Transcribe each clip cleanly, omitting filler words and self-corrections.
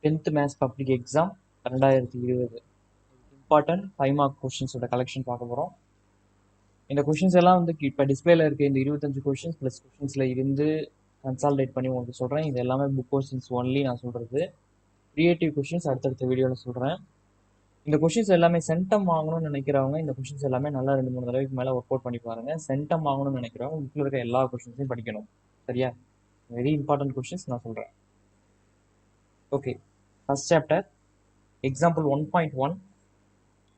10th maths public exam 2020 important 5 mark கொஷின்ஸோட collection பார்க்க போகிறோம். இந்த கொஷின்ஸ் எல்லாம் வந்து இப்போ டிஸ்பிளேல இருக்க இந்த 25 கொஷின்ஸ் ப்ளஸ் கொஷின்ஸில் இருந்து கன்சால்டேட் பண்ணி உங்களுக்கு சொல்கிறேன். இது எல்லாமே புக் கொஷின்ஸ் ஒன்லி நான் சொல்கிறது. கிரியேட்டிவ் கொஷின்ஸ் அடுத்தடுத்த வீடியோவில் சொல்கிறேன். இந்த கொஷின்ஸ் எல்லாமே சென்டம் வாங்கணும்னு நினைக்கிறவங்க இந்த கொஷின்ஸ் எல்லாமே நல்லா 2-3 தடவைக்கு மேலே ஒர்க் அவுட் பண்ணி பாருங்க. சென்டம் வாங்கணும்னு நினைக்கிறவங்க புக்கில் இருக்க எல்லா கொஷின்ஸையும் படிக்கணும். சரியா? வெரி இம்பார்ட்டன்ட் கொஷின்ஸ் நான் சொல்கிறேன். Okay, first chapter example 1.1,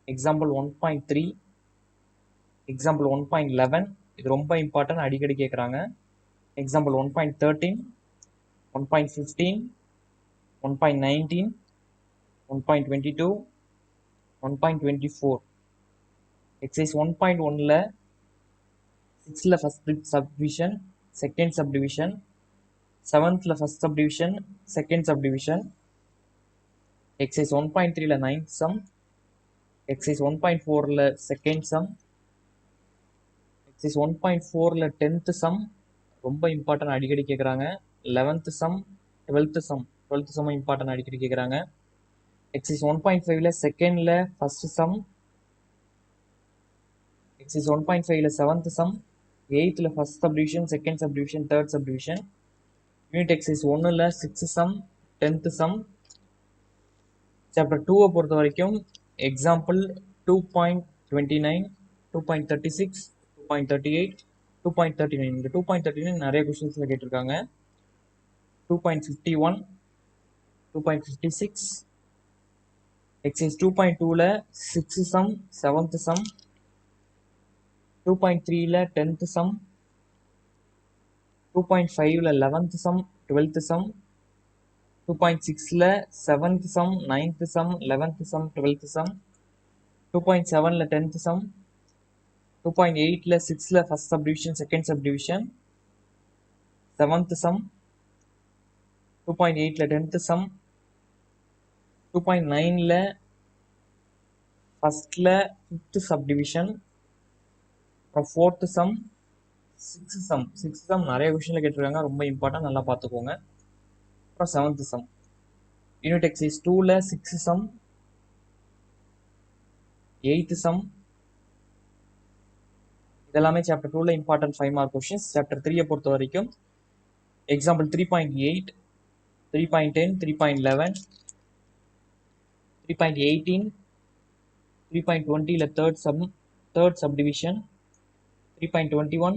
example 1.3, example 1.11. இது ரொம்ப இம்பார்ட்டன்ட், அடிக்கடி கேட்குறாங்க. எக்ஸாம்பிள் 1.13, 1.15, 1.19, 1.22, 1.24. எக்ஸசைஸ் 1.1ல 6ல first subdivision, second subdivision, 7th first subdivision, second subdivision. Exercise 1.3ல 9th சம், எக்ஸசைஸ் 1.4ல செகண்ட் சம், எக்ஸசைஸ் 1.4ல 10th சம் ரொம்ப இம்பார்ட்டன்ட், அடிக்கடி கேட்குறாங்க. 11th sum, 12th some, 12th some important, அடிக்கடி கேட்குறாங்க. எக்ஸசைஸ் 1.5ல செகண்ட்ல ஃபர்ஸ்ட் சம், எக்ஸசைஸ் 1.5ல 7th sum, 8th first subdivision, second subdivision, third subdivision. Unit exercise 1ல 6th sum, 10th sum. Chapter 2 பொறுத்த வரைக்கும் எக்ஸாம்பிள் 2.29, 2.36, 2.38, 2.39. இந்த 2.39 நிறைய கொஸ்டின்ஸ்ல கேட்டிருக்காங்க. 2.51, 2.56. எக்ஸசைஸ் 2.2ல 6th சம், 7th சம். 2.3ல 10th சம். 2.5ல 11th சம், 12th சம். 2.6ல 7th sum, 9th sum, 11th sum, 12th sum. 2.7ல 10th சம். 2.8ல 6ல first subdivision, second subdivision, 7th sum. 2.8ல 10th சம். 2.9ல ஃபர்ஸ்ட்ல 5th சப்டிவிஷன், அப்புறம் 4th some, 6th some. 6th some நிறைய கொஸ்டின்ல கேட்டிருக்காங்க, ரொம்ப இம்பார்ட்டன்ட், நல்லா பார்த்துக்கோங்க. அப்புறம் 7th சம். யூனிட் எக்ஸசைஸ் 2ல 6th சம், 8th சம். இதெல்லாமே சாப்டர் 2ல இம்பார்ட்டன்ட் 5 மார்க் கொஸ்டின்ஸ். சாப்டர் 3 பொறுத்த வரைக்கும் எக்ஸாம்பிள் 3.8, 3.10, 3.11, 3.18, 3.20ல தேர்ட் சப்டிவிஷன், 3.21,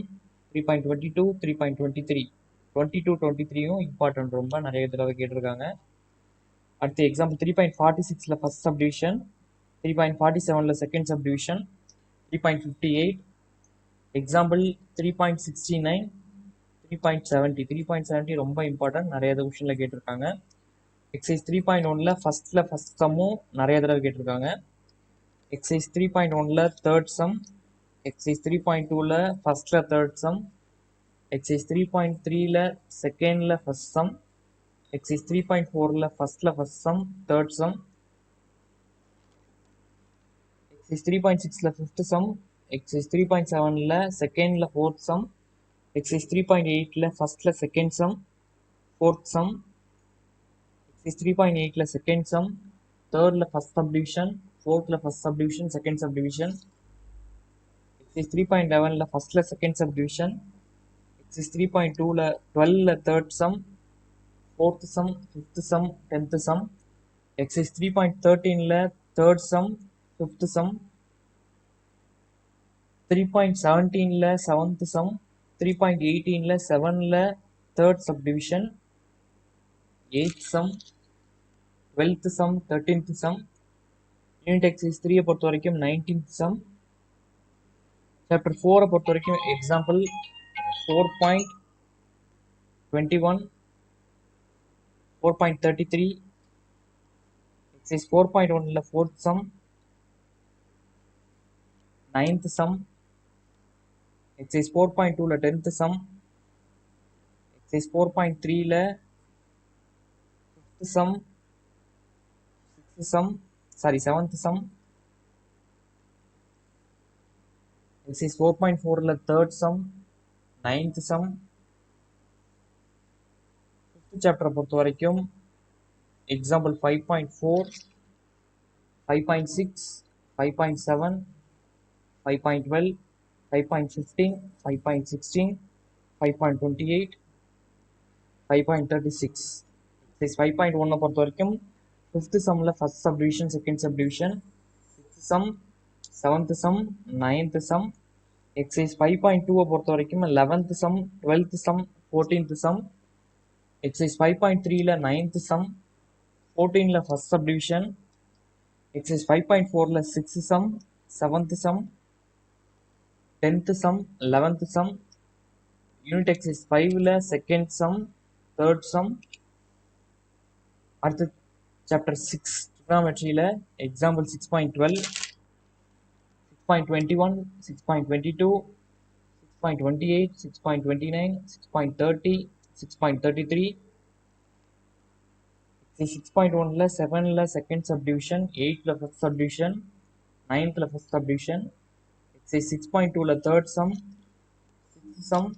3.22, 3.23. 22, 23யும் இம்பார்ட்டன்ட், ரொம்ப நிறைய தடவை கேட்டிருக்காங்க. அடுத்து எக்ஸாம்பிள் 3.46ல ஃபர்ஸ்ட் சப்டிவிஷன், 3.47ல செகண்ட் சப்டிவிஷன், 3.58. எக்ஸாம்பிள் 3.69, 3.70. 3.70 ரொம்ப இம்பார்ட்டன்ட், நிறைய கொஸ்டின்ல கேட்டிருக்காங்க. எக்ஸசைஸ் 3.1ல ஃபர்ஸ்ட் சம்மும் நிறைய தடவை கேட்டிருக்காங்க. எக்ஸசைஸ் 3.1ல தேர்ட் சம், எக்ஸசைஸ் 3.2ல ஃபர்ஸ்ட்ல தேர்ட் சம், எக்ஸசைஸ் 3.3ல செகண்ட்ல ஃபர்ஸ்ட் சம், எக்ஸசைஸ் 3.4ல ஃபர்ஸ்ட்ல first sum, third sum, exercise 3.6ல ஃபிஃப்த் சம், எக்ஸசைஸ் 3.7ல செகண்ட்ல ஃபோர்த் சம், எக்ஸசைஸ் 3.8ல ஃபர்ஸ்ட்ல second sum, fourth sum, exercise 3.8ல செகண்ட் சம், தேர்ட்ல ஃபர்ஸ்ட் சப்டிவிஷன், ஃபோர்த்ல first subdivision, second subdivision. Exercise 3.11ல ஃபர்ஸ்ட்ல செகண்ட் சப்டிவிஷன், எக்ஸசைஸ் 3.2ல 12ல third sum, fourth sum, fifth sum, 10th sum. Exercise 3.13ல தேர்ட் சம், ஃபிஃப்த் சம். 3.17ல 7th சம், 3.18ல 7ல third subdivision, 8th sum, 12th sum, 13th some. Unit exercise 3 பொறுத்த வரைக்கும் 19th சம். சாப்டர் 4 பொறுத்த வரைக்கும் எக்ஸாம்பிள் 4.21, 4.33. எக்ஸசைஸ் 4.1ல fourth sum, 9th sum. Exercise 4.2ல 10th சம். எக்ஸசைஸ் 4.3ல 5th sum, 6th sum, 7th sum. Exercise 4.4ல third sum, 9th sum. 5th சாப்டரை பொறுத்த வரைக்கும் எக்ஸாம்பிள் 5.4, 5.6, 5.7, 5.12, 5.15, 5.16, 5.28, 5.36. Exercise 5.1 பொறுத்த வரைக்கும் ஃபிஃப்த் சம்மில் first subdivision, second subdivision, sixth sum, seventh sum, ninth sum. Exercise 5.2 பொறுத்த வரைக்கும் 11th sum, 12th sum, 14th sum. Exercise 5.3ல 9th சம், 14ல ஃபர்ஸ்ட் சப்டிவிஷன். எக்ஸசைஸ் 5.4ல 6th sum, 7th sum, 10th sum, 11th sum. Unit exercise 5ல second sum, third sum. அடுத்து chapter 6 trigonometryல example 6.12, 6.21, 6.22, 6.28, 6.29, 6.30, 6.33. 6.1ல 7ல செகண்ட் சப்டிவிஷன், 8ல first subdivision, 9th first subdivision. Exercise 6.2ல third sum, sixth sum.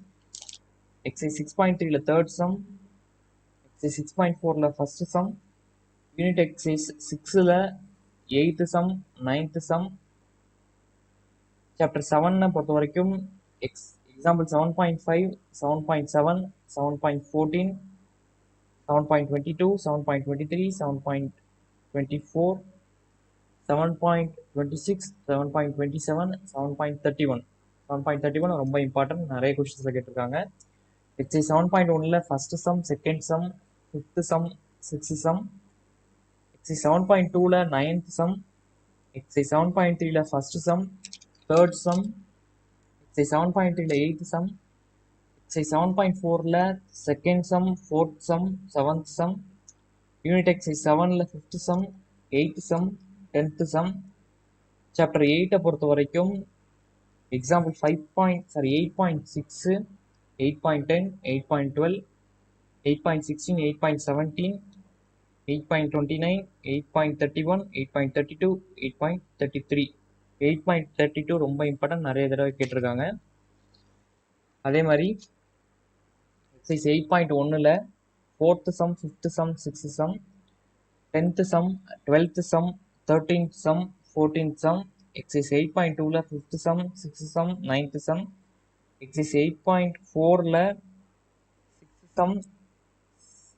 Exercise 6.3ல third sum. Exercise 6.4ல first sum. Unit exercise 6ல 8th sum, 9th sum. Chapter 7 பொறுத்த வரைக்கும் எக்ஸாம்பிள் 7.5, 7.7, 7.14, 7.22, 7.23, 7.24, 7.26, 7.27, 7.31. 7.31 ரொம்ப இம்பார்ட்டன்ட், நிறைய கொஸ்டின்ஸ்ல கேட்டிருக்காங்க. எக்ஸசைஸ் 7.1ல first sum, second sum, fifth sum, sixth sum. Exercise 7.2ல 9th சம். எக்ஸசைஸ் 7.3ல first sum, third sum. Exercise 7.3ல 8th சம். எக்ஸசைஸ் 7.4ல second sum, fourth sum, seventh sum. Unit exercise 7ல fifth sum, 8th sum, 10th sum. Chapter 8 பொறுத்த வரைக்கும் example 8.6, 8.10, 8.12, 8.16, 8.17, 8.29, 8.31, 8.32, 8.33. 8.32 ரொம்ப important, நிறைய தடவை கேட்டிருக்காங்க. அதே மாதிரி எக்ஸசைஸ் 8.1ல fourth sum, fifth sum, sixth sum, 10th sum, 12th sum, 13th sum, 14th sum. Exercise 8.2ல fifth sum, sixth sum, 9th sum. Exercise 8.4ல sixth sum,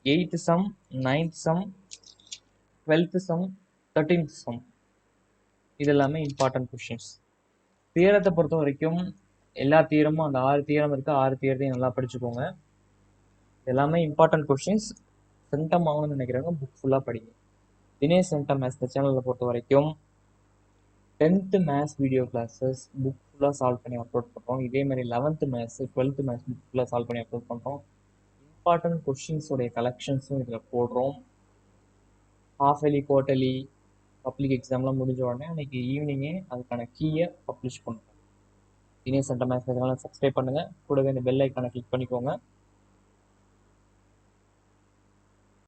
8th sum, 9th sum, 12th sum, 13th sum. இது எல்லாமே important questions. தியரத்தை பொறுத்த வரைக்கும் எல்லா தியரமும், அந்த 6 theorem இருக்கு, 6 தியரத்தையும் நல்லா படிச்சுக்கோங்க. எல்லாமே இம்பார்ட்டன்ட் கொஸ்டின்ஸ். சென்டம் ஆகணும்னு நினைக்கிறவங்க புக் ஃபுல்லாக படிங்க. தினேஷ் சென்டம் மேத்ஸ் இந்த சேனலில் பொறுத்த வரைக்கும் 10th maths video classes book ஃபுல்லாக சால்வ் பண்ணி அப்லோட் பண்ணுறோம். இதே மாதிரி 11th maths, 12th maths book ஃபுல்லாக சால்வ் பண்ணி அப்லோட் பண்ணுறோம். இம்பார்ட்டன்ட் கொஸ்டின்ஸோடைய கலெக்ஷன்ஸும் இதில் போடுறோம். ஹாஃப் இயர்லி, குவார்ட்டர்லி, பப்ளிக் எக்ஸாம்லாம் முடிஞ்ச உடனே அன்றைக்கி ஈவினிங்கே அதுக்கான கீயை பப்ளிஷ் பண்ணுறோம். தினேஷ் சென்டம் மேத்ஸ் சேனலை சப்ஸ்கிரைப் பண்ணுங்கள். கூடவே இந்த பெல் ஐக்கானை கிளிக் பண்ணிக்கோங்க.